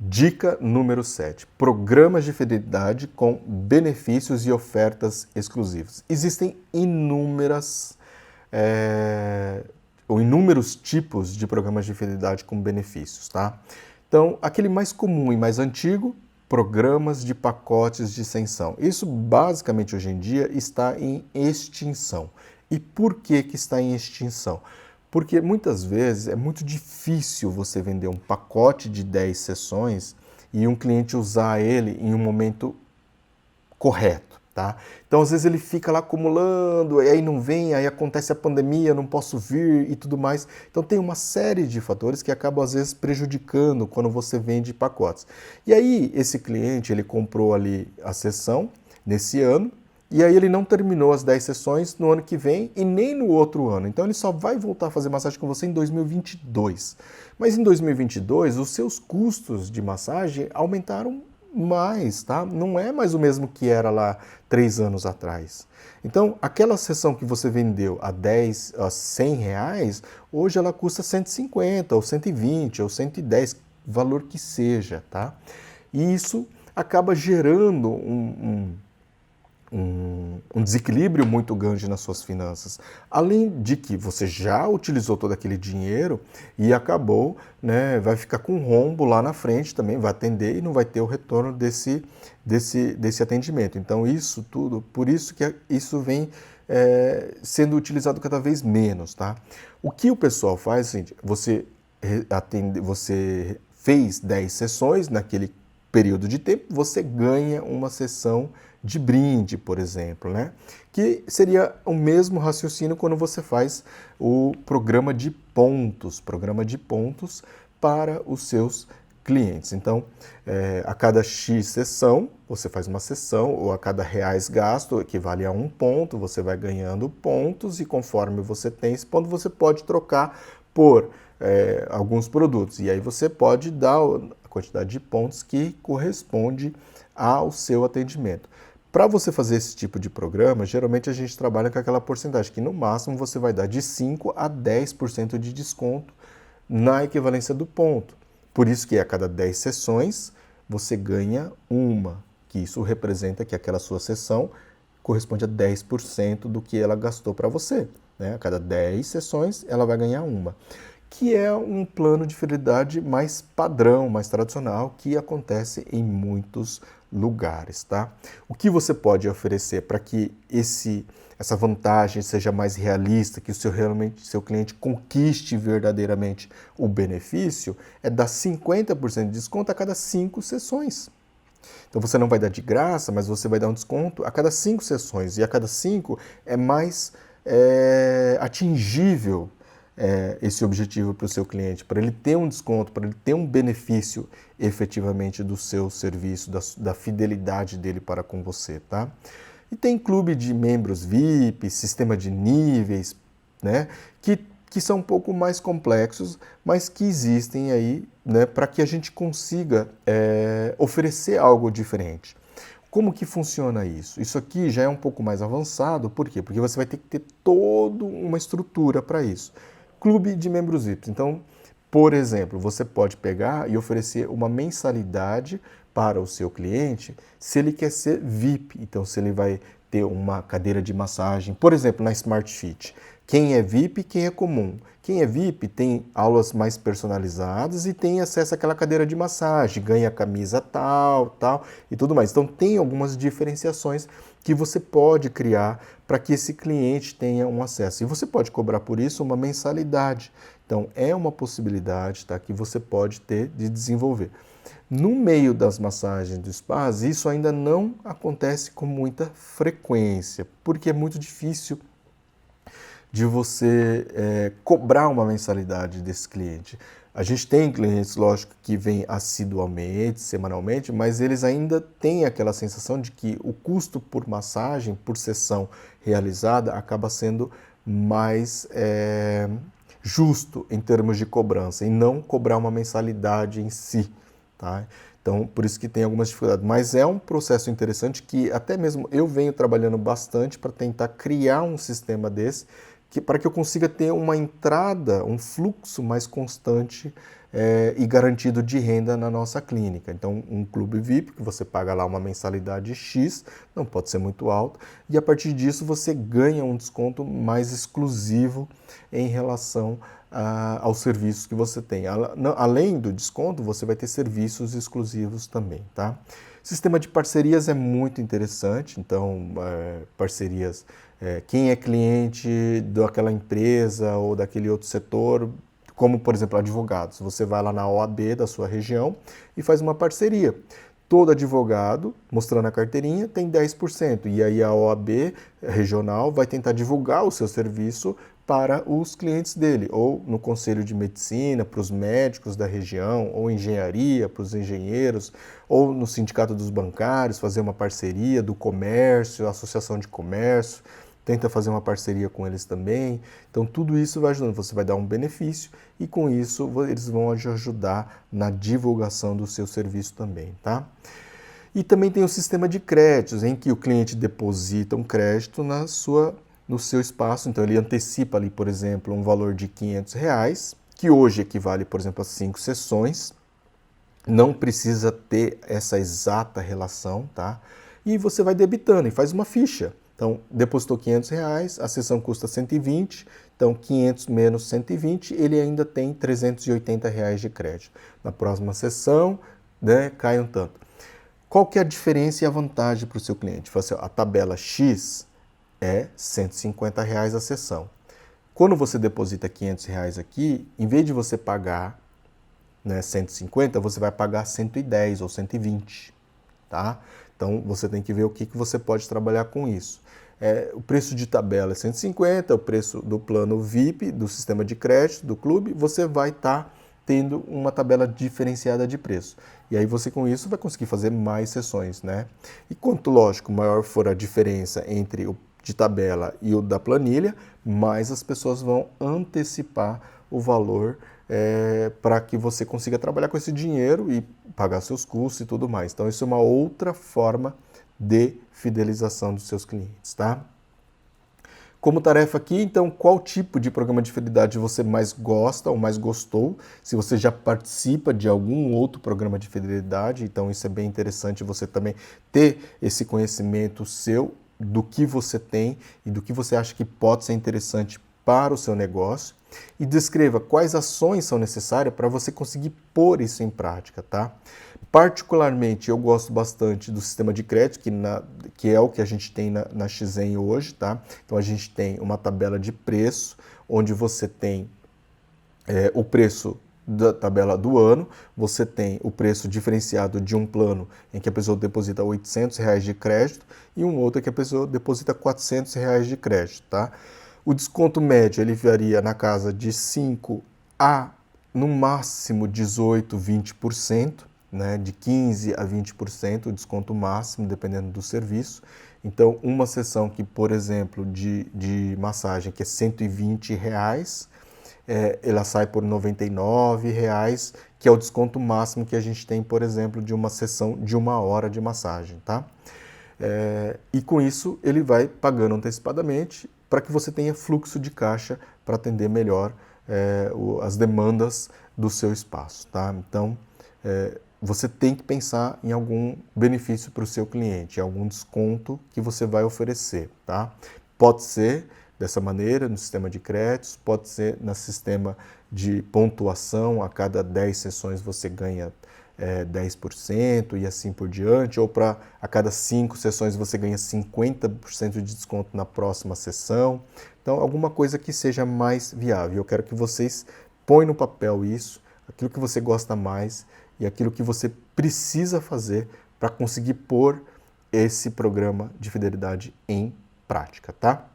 Dica número 7. Programas de fidelidade com benefícios e ofertas exclusivas. Existem inúmeros tipos de programas de fidelidade com benefícios, tá? Então, aquele mais comum e mais antigo, programas de pacotes de isenção. Isso, basicamente, hoje em dia, está em extinção. E por que está em extinção? Porque muitas vezes é muito difícil você vender um pacote de 10 sessões e um cliente usar ele em um momento correto, tá? Então, às vezes ele fica lá acumulando, e aí não vem, aí acontece a pandemia, não posso vir e tudo mais. Então, tem uma série de fatores que acabam, às vezes, prejudicando quando você vende pacotes. E aí, esse cliente, ele comprou ali a sessão nesse ano, e aí ele não terminou as 10 sessões no ano que vem e nem no outro ano. Então ele só vai voltar a fazer massagem com você em 2022. Mas em 2022, os seus custos de massagem aumentaram mais, tá? Não é mais o mesmo que era lá 3 anos atrás. Então, aquela sessão que você vendeu a 10, a 100 reais, hoje ela custa 150, ou 120, ou 110, valor que seja, tá? E isso acaba gerando um desequilíbrio muito grande nas suas finanças. Além de que você já utilizou todo aquele dinheiro e acabou, né, vai ficar com um rombo lá na frente também, vai atender e não vai ter o retorno desse atendimento. Então isso tudo, por isso que isso vem sendo utilizado cada vez menos, tá? O que o pessoal faz é o seguinte, você fez 10 sessões naquele período de tempo, você ganha uma sessão de brinde, por exemplo, né? Que seria o mesmo raciocínio quando você faz o programa de pontos para os seus clientes. Então, a cada X sessão, você faz uma sessão, ou a cada reais gasto, equivale a 1 ponto, você vai ganhando pontos e conforme você tem esse ponto, você pode trocar por alguns produtos. E aí você pode dar a quantidade de pontos que corresponde ao seu atendimento. Para você fazer esse tipo de programa, geralmente a gente trabalha com aquela porcentagem que no máximo você vai dar de 5 a 10% de desconto na equivalência do ponto. Por isso que a cada 10 sessões você ganha uma, que isso representa que aquela sua sessão corresponde a 10% do que ela gastou para você, né? A cada 10 sessões ela vai ganhar uma, que é um plano de fidelidade mais padrão, mais tradicional, que acontece em muitos lugares, tá? O que você pode oferecer para que essa vantagem seja mais realista, que o seu cliente conquiste verdadeiramente o benefício, é dar 50% de desconto a cada 5 sessões. Então você não vai dar de graça, mas você vai dar um desconto a cada 5 sessões, e a cada 5 é mais atingível esse objetivo para o seu cliente, para ele ter um desconto, para ele ter um benefício efetivamente do seu serviço, da fidelidade dele para com você, tá? E tem clube de membros VIP, sistema de níveis, né, que são um pouco mais complexos, mas que existem aí, né, para que a gente consiga oferecer algo diferente. Como que funciona isso? Isso aqui já é um pouco mais avançado, por quê? Porque você vai ter que ter toda uma estrutura para isso. Clube de membros VIPs. Então, por exemplo, você pode pegar e oferecer uma mensalidade para o seu cliente se ele quer ser VIP. Então, se ele vai ter uma cadeira de massagem, por exemplo, na Smart Fit. Quem é VIP e quem é comum. Quem é VIP tem aulas mais personalizadas e tem acesso àquela cadeira de massagem, ganha camisa tal e tudo mais. Então tem algumas diferenciações que você pode criar para que esse cliente tenha um acesso. E você pode cobrar por isso uma mensalidade. Então é uma possibilidade, tá, que você pode ter de desenvolver. No meio das massagens do spas, isso ainda não acontece com muita frequência, porque é muito difícil de você cobrar uma mensalidade desse cliente. A gente tem clientes, lógico, que vêm assiduamente, semanalmente, mas eles ainda têm aquela sensação de que o custo por massagem, por sessão realizada, acaba sendo mais justo em termos de cobrança, e não cobrar uma mensalidade em si, tá? Então, por isso que tem algumas dificuldades. Mas é um processo interessante que até mesmo eu venho trabalhando bastante para tentar criar um sistema desse para que eu consiga ter uma entrada, um fluxo mais constante e garantido de renda na nossa clínica. Então, um clube VIP, que você paga lá uma mensalidade X, não pode ser muito alto, e a partir disso você ganha um desconto mais exclusivo em relação aos serviços que você tem. Além do desconto, você vai ter serviços exclusivos também, tá? Sistema de parcerias é muito interessante, então, parcerias, quem é cliente daquela empresa ou daquele outro setor, como, por exemplo, advogados. Você vai lá na OAB da sua região e faz uma parceria. Todo advogado, mostrando a carteirinha, tem 10%. E aí a OAB regional vai tentar divulgar o seu serviço para os clientes dele, ou no conselho de medicina, para os médicos da região, ou engenharia, para os engenheiros, ou no sindicato dos bancários, fazer uma parceria do comércio, associação de comércio, tenta fazer uma parceria com eles também. Então tudo isso vai ajudando, você vai dar um benefício e com isso eles vão te ajudar na divulgação do seu serviço também, tá? E também tem o sistema de créditos, em que o cliente deposita um crédito no seu espaço, então ele antecipa ali, por exemplo, um valor de R$500, que hoje equivale, por exemplo, a 5 sessões, não precisa ter essa exata relação, tá? E você vai debitando e faz uma ficha. Então, depositou R$500, a sessão custa 120, então 500 menos 120, ele ainda tem R$380 de crédito. Na próxima sessão, né, cai um tanto. Qual que é a diferença e a vantagem para o seu cliente? Assim, a tabela X é R$150 a sessão. Quando você deposita R$500 aqui, em vez de você pagar, né, 150, você vai pagar 110 ou 120, tá? Então, você tem que ver o que você pode trabalhar com isso. O preço de tabela é 150, o preço do plano VIP, do sistema de crédito, do clube, você vai estar tendo uma tabela diferenciada de preço. E aí você com isso vai conseguir fazer mais sessões, né? E quanto, lógico, maior for a diferença entre o de tabela e o da planilha, mais as pessoas vão antecipar o valor para que você consiga trabalhar com esse dinheiro e pagar seus custos e tudo mais. Então, isso é uma outra forma de fidelização dos seus clientes, tá? Como tarefa aqui, então, qual tipo de programa de fidelidade você mais gosta ou mais gostou? Se você já participa de algum outro programa de fidelidade, então isso é bem interessante você também ter esse conhecimento seu do que você tem e do que você acha que pode ser interessante para o seu negócio e descreva quais ações são necessárias para você conseguir pôr isso em prática, tá? Particularmente, eu gosto bastante do sistema de crédito, que é o que a gente tem na Xen hoje, tá? Então, a gente tem uma tabela de preço, onde você tem o preço da tabela do ano, você tem o preço diferenciado de um plano em que a pessoa deposita R$800 de crédito e um outro que a pessoa deposita R$400 de crédito, tá? O desconto médio, ele varia na casa de 5% a, no máximo, 18%, 20%, né? De 15% a 20% o desconto máximo, dependendo do serviço. Então, uma sessão que, por exemplo, de massagem, que é R$120, ela sai por R$99, que é o desconto máximo que a gente tem, por exemplo, de uma sessão de 1 hora de massagem, tá? E com isso, ele vai pagando antecipadamente para que você tenha fluxo de caixa para atender melhor as demandas do seu espaço, tá? Então, você tem que pensar em algum benefício para o seu cliente, algum desconto que você vai oferecer, tá? Pode ser dessa maneira, no sistema de créditos, pode ser no sistema de pontuação, a cada 10 sessões você ganha 10% e assim por diante, ou a cada 5 sessões você ganha 50% de desconto na próxima sessão. Então, alguma coisa que seja mais viável. Eu quero que vocês põem no papel isso, aquilo que você gosta mais e aquilo que você precisa fazer para conseguir pôr esse programa de fidelidade em prática, tá?